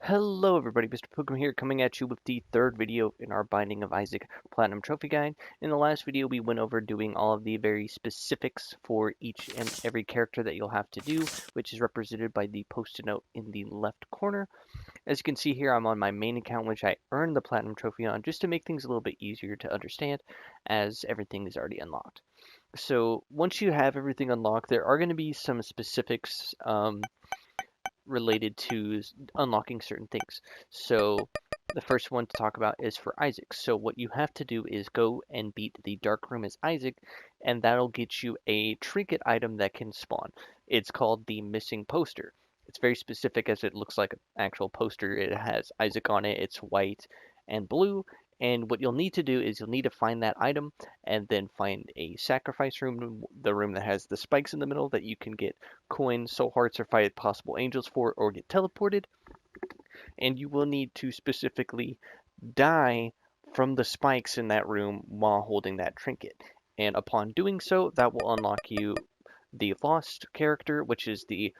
Hello everybody, Mr. Pilgrim here, coming at you with the third video in our Binding of Isaac Platinum Trophy Guide. In the last video, we went over doing all of the very specifics for each and every character that you'll have to do, which is represented by the post-it note in the left corner. As you can see here, I'm on my main account, which I earned the Platinum Trophy on, just to make things a little bit easier to understand, as everything is already unlocked. So once you have everything unlocked, there are going to be some specifics related to unlocking certain things. So the first one to talk about is for Isaac. So what you have to do is go and beat the dark room as Isaac, and that'll get you a trinket item that can spawn. It's called the missing poster. It's very specific as it looks like an actual poster. It has Isaac on it. It's white and blue. And what you'll need to do is you'll need to find that item and then find a sacrifice room, the room that has the spikes in the middle that you can get coins, soul hearts, or fight possible angels for, or get teleported. And you will need to specifically die from the spikes in that room while holding that trinket. And upon doing so, that will unlock you the Lost character, which is the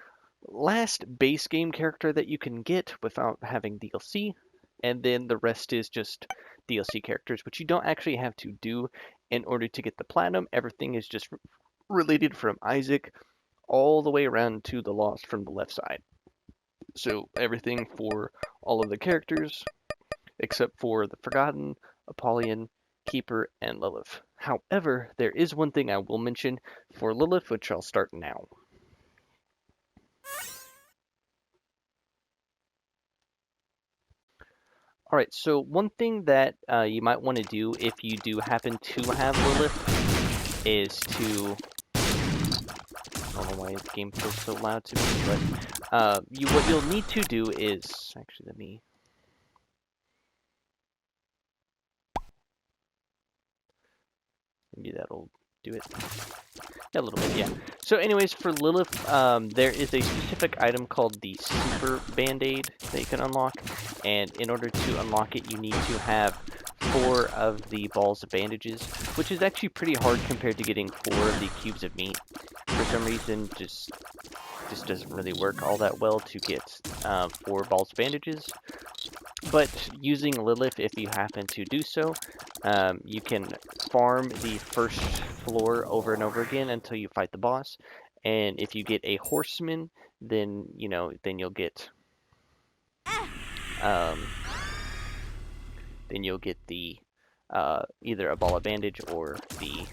last base game character that you can get without having DLC. And then the rest is just DLC characters, which you don't actually have to do in order to get the platinum. Everything is just related from Isaac all the way around to the Lost from the left side. So everything for all of the characters, except for the Forgotten, Apollyon, Keeper, and Lilith. However, there is one thing I will mention for Lilith, which I'll start now. Alright, so one thing that you might want to do if you do happen to have Lilith is to... I don't know why the game feels so loud to me, but what you'll need to do is... Actually, let me... Maybe that'll do it. A little bit, yeah. So anyways, for Lilith, there is a specific item called the Super Band-Aid that you can unlock. And in order to unlock it, you need to have 4 of the balls of bandages, which is actually pretty hard compared to getting 4 of the cubes of meat. For some reason, just doesn't really work all that well to get 4 balls of bandages. But using Lilith, if you happen to do so, you can farm the first floor over and over again until you fight the boss. And if you get a horseman, then you'll get the either a ball of bandage or the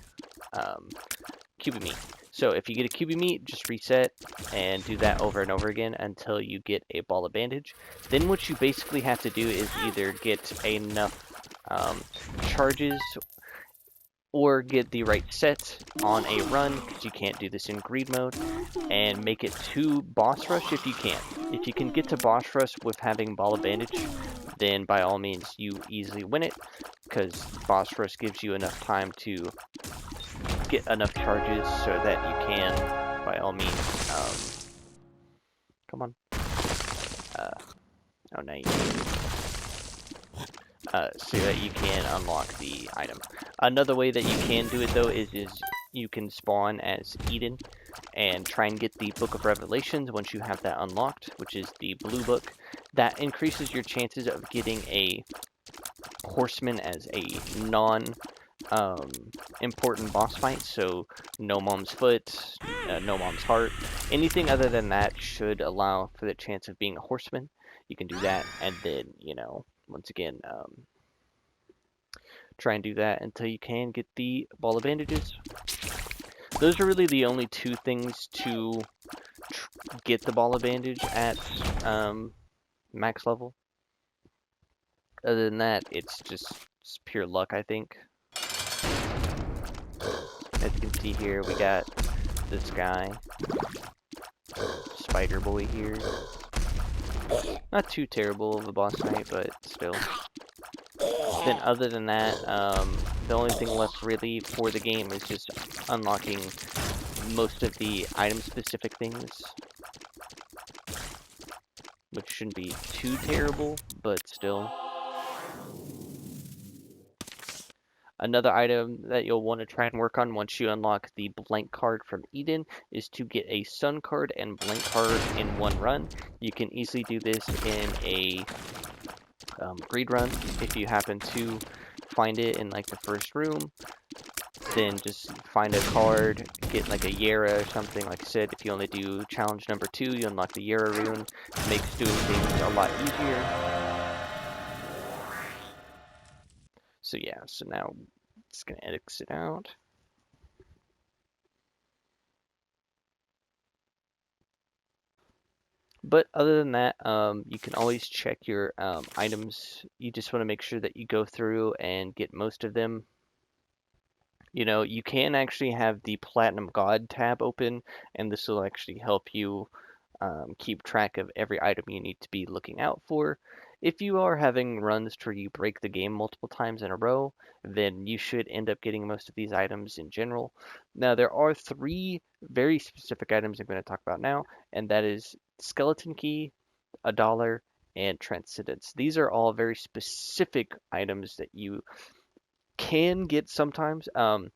cube of meat. So if you get a cube of meat, just reset and do that over and over again until you get a ball of bandage. Then what you basically have to do is either get enough charges or get the right set on a run, because you can't do this in greed mode, and make it to boss rush if you can. If you can get to boss rush with having ball of bandage, then by all means you easily win it, because boss rush gives you enough time to get enough charges so that you can, by all means, come on. Oh, no, you so that you can unlock the item. Another way that you can do it, though, is you can spawn as Eden and try and get the Book of Revelations once you have that unlocked, which is the blue book. That increases your chances of getting a horseman as a important boss fight, so no mom's foot, no mom's heart. Anything other than that should allow for the chance of being a horseman. You can do that, and then, once again, try and do that until you can get the ball of bandages. Those are really the only 2 things to get the ball of bandage at max level. Other than that, it's just pure luck, I think. As you can see here, we got this guy, Spider Boy here. Not too terrible of a boss fight, but still. Then other than that, the only thing left really for the game is just unlocking most of the item-specific things, which shouldn't be too terrible, but still. Another item that you'll want to try and work on once you unlock the blank card from Eden is to get a sun card and blank card in one run. You can easily do this in a greed run if you happen to find it in like the first room. Then just find a card, get like a Yara or something. Like I said, if you only do challenge number 2, you unlock the Yara rune. It makes doing things a lot easier. So yeah, so now it's gonna exit out. But other than that, you can always check your items. You just want to make sure that you go through and get most of them. You know, you can actually have the Platinum God tab open, and this will actually help you keep track of every item you need to be looking out for. If you are having runs where you break the game multiple times in a row, then you should end up getting most of these items in general. Now, there are 3 very specific items I'm going to talk about now, and that is Skeleton Key, $1, and Transcendence. These are all very specific items that you can get sometimes. The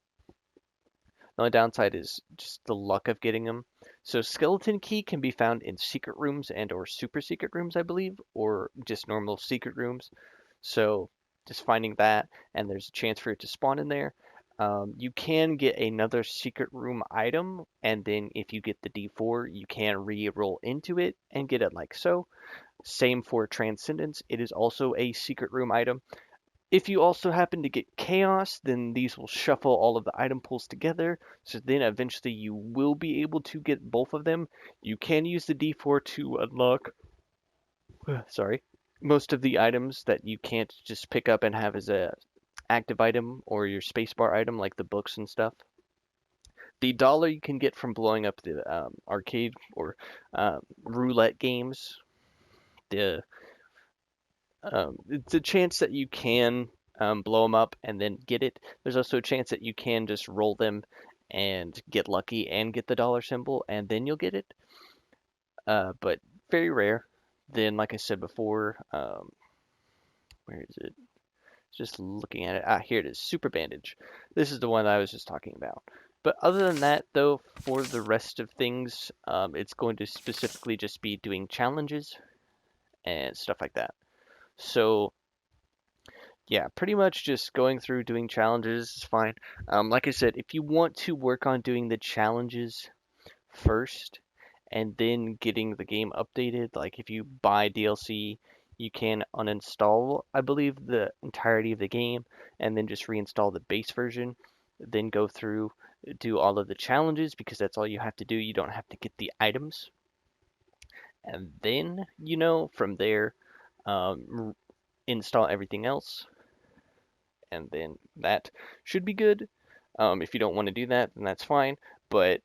only downside is just the luck of getting them. So Skeleton Key can be found in secret rooms and or super secret rooms, I believe, or just normal secret rooms. So just finding that, and there's a chance for it to spawn in there. You can get another secret room item, and then if you get the D4, you can re-roll into it and get it like so. Same for Transcendence. It is also a secret room item. If you also happen to get Chaos, then these will shuffle all of the item pools together, so then eventually you will be able to get both of them. You can use the D4 to unlock, sorry, most of the items that you can't just pick up and have as a active item or your spacebar item, like the books and stuff. The dollar you can get from blowing up the arcade or roulette games. The It's a chance that you can blow them up and then get it. There's also a chance that you can just roll them and get lucky and get the dollar symbol, and then you'll get it. But very rare. Then, like I said before, where is it? Just looking at it. Ah, here it is. Super Bandage. This is the one I was just talking about. But other than that, though, for the rest of things, it's going to specifically just be doing challenges and stuff like that. So yeah, pretty much just going through doing challenges is fine. Like I said, if you want to work on doing the challenges first and then getting the game updated, like if you buy DLC, you can uninstall, I believe, the entirety of the game and then just reinstall the base version. Then go through, do all of the challenges because that's all you have to do. You don't have to get the items. And then, from there, install everything else and then that should be good. If you don't want to do that, then that's fine. But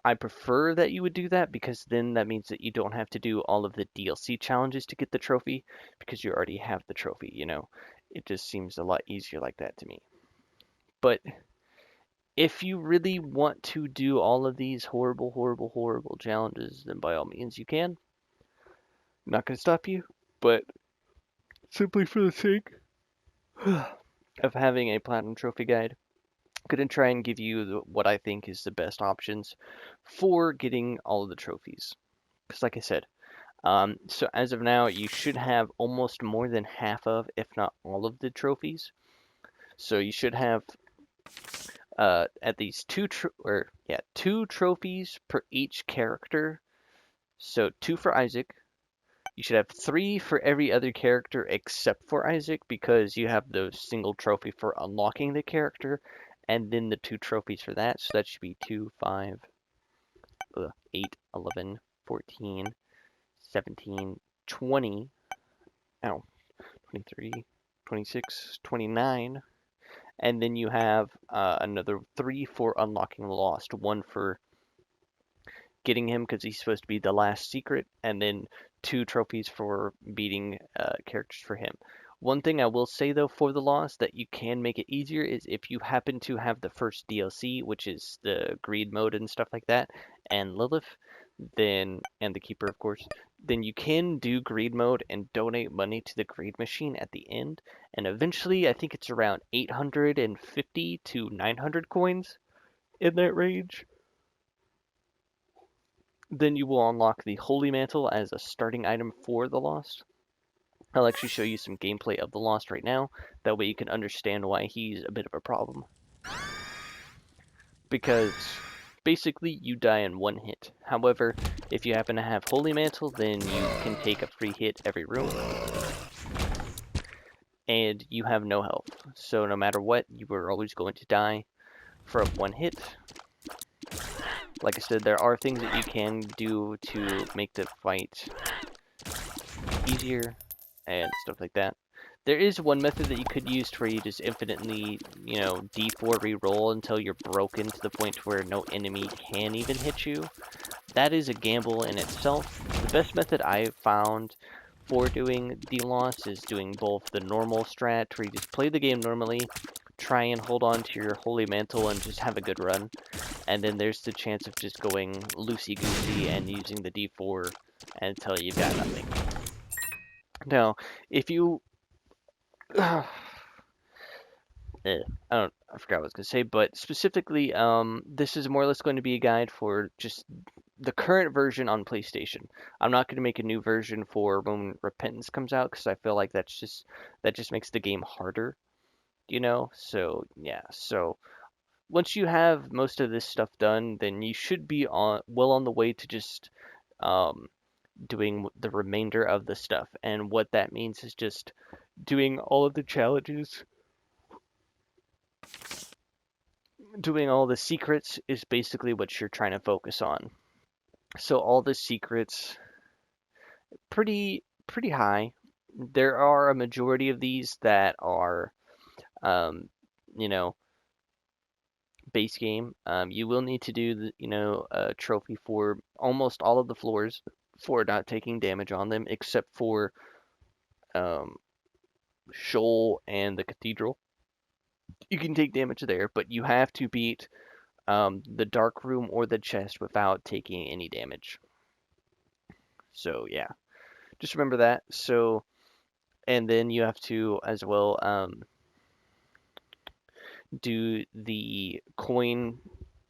I prefer that you would do that because then that means that you don't have to do all of the DLC challenges to get the trophy because you already have the trophy, It just seems a lot easier like that to me. But if you really want to do all of these horrible, horrible, horrible challenges, then by all means you can. I'm not going to stop you, but simply for the sake of having a platinum trophy guide, I'm going to try and give you what I think is the best options for getting all of the trophies. Because like I said, so as of now, you should have almost more than half of, if not all of the trophies. So you should have at least two trophies per each character. So 2 for Isaac. You should have 3 for every other character except for Isaac because you have the single trophy for unlocking the character and then the 2 trophies for that. So that should be 2, 5, 8, 11, 14, 17, 20, 23, 26, 29. And then you have another 3 for unlocking the Lost. 1 for getting him because he's supposed to be the last secret, and then 2 trophies for beating characters for him. One thing I will say though for the Lost that you can make it easier is if you happen to have the first DLC, which is the greed mode and stuff like that, and Lilith, and the Keeper of course, then you can do greed mode and donate money to the greed machine at the end. And eventually, I think it's around 850 to 900 coins in that range. Then you will unlock the Holy Mantle as a starting item for the Lost. I'll actually show you some gameplay of the Lost right now. That way you can understand why he's a bit of a problem. Because basically you die in one hit. However, if you happen to have Holy Mantle, then you can take a free hit every room. And you have no health. So no matter what, you are always going to die from one hit. Like I said, there are things that you can do to make the fight easier and stuff like that. There is one method that you could use where you just infinitely, D4 reroll until you're broken to the point where no enemy can even hit you. That is a gamble in itself. The best method I've found for doing the loss is doing both the normal strat, where you just play the game normally, try and hold on to your Holy Mantle and just have a good run. And then there's the chance of just going loosey-goosey and using the D4 until you've got nothing. Now, if you... I forgot what I was going to say, but specifically, this is more or less going to be a guide for just the current version on PlayStation. I'm not going to make a new version for when Repentance comes out, because I feel like that just makes the game harder, So, yeah, so once you have most of this stuff done, then you should be well on the way to just doing the remainder of the stuff. And what that means is just doing all of the challenges. Doing all the secrets is basically what you're trying to focus on. So all the secrets, pretty high. There are a majority of these that are, base game. You will need to do a trophy for almost all of the floors for not taking damage on them, except for Shoal and the Cathedral. You can take damage there, but you have to beat the dark room or the chest without taking any damage. So yeah, just remember that. So, and then you have to as well do the coin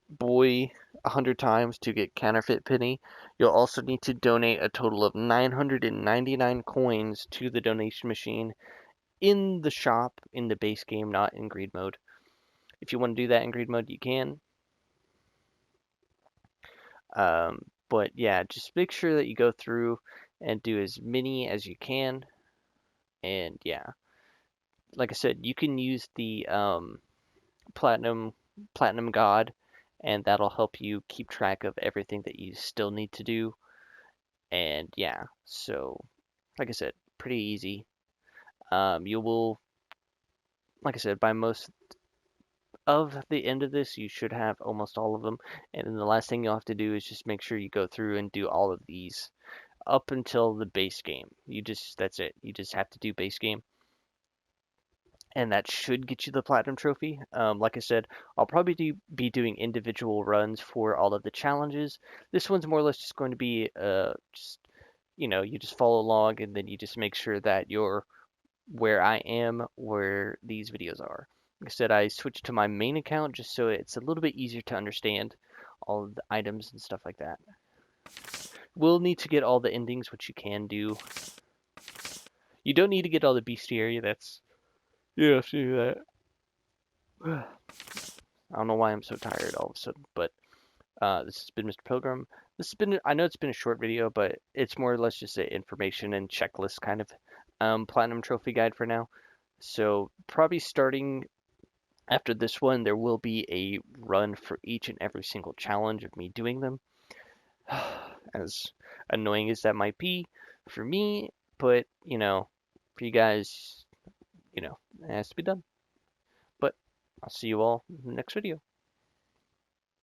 boy 100 times to get counterfeit penny. You'll also need to donate a total of 999 coins to the donation machine in the shop in the base game, not in greed mode. If you want to do that in greed mode, you can. But yeah, just make sure that you go through and do as many as you can. And yeah, like I said, you can use the platinum god, and that'll help you keep track of everything that you still need to do. And yeah, so like I said, pretty easy. You will, like I said, by most of the end of this, you should have almost all of them. And then the last thing you'll have to do is just make sure you go through and do all of these up until the base game. That's it. You just have to do base game. And that should get you the platinum trophy. Like I said, I'll probably be doing individual runs for all of the challenges. This one's more or less just going to be you just follow along, and then you just make sure that you're where I am, where these videos are. Like I said, I switched to my main account just so it's a little bit easier to understand all of the items and stuff like that. We'll need to get all the endings, which you can do. You don't need to get all the bestiaria. You have to do that. I don't know why I'm so tired all of a sudden, but this has been Mr. Pilgrim. I know it's been a short video, but it's more or less just an information and checklist kind of platinum trophy guide for now. So probably starting after this one, there will be a run for each and every single challenge of me doing them. As annoying as that might be for me, but for you guys, it has to be done. But I'll see you all in the next video.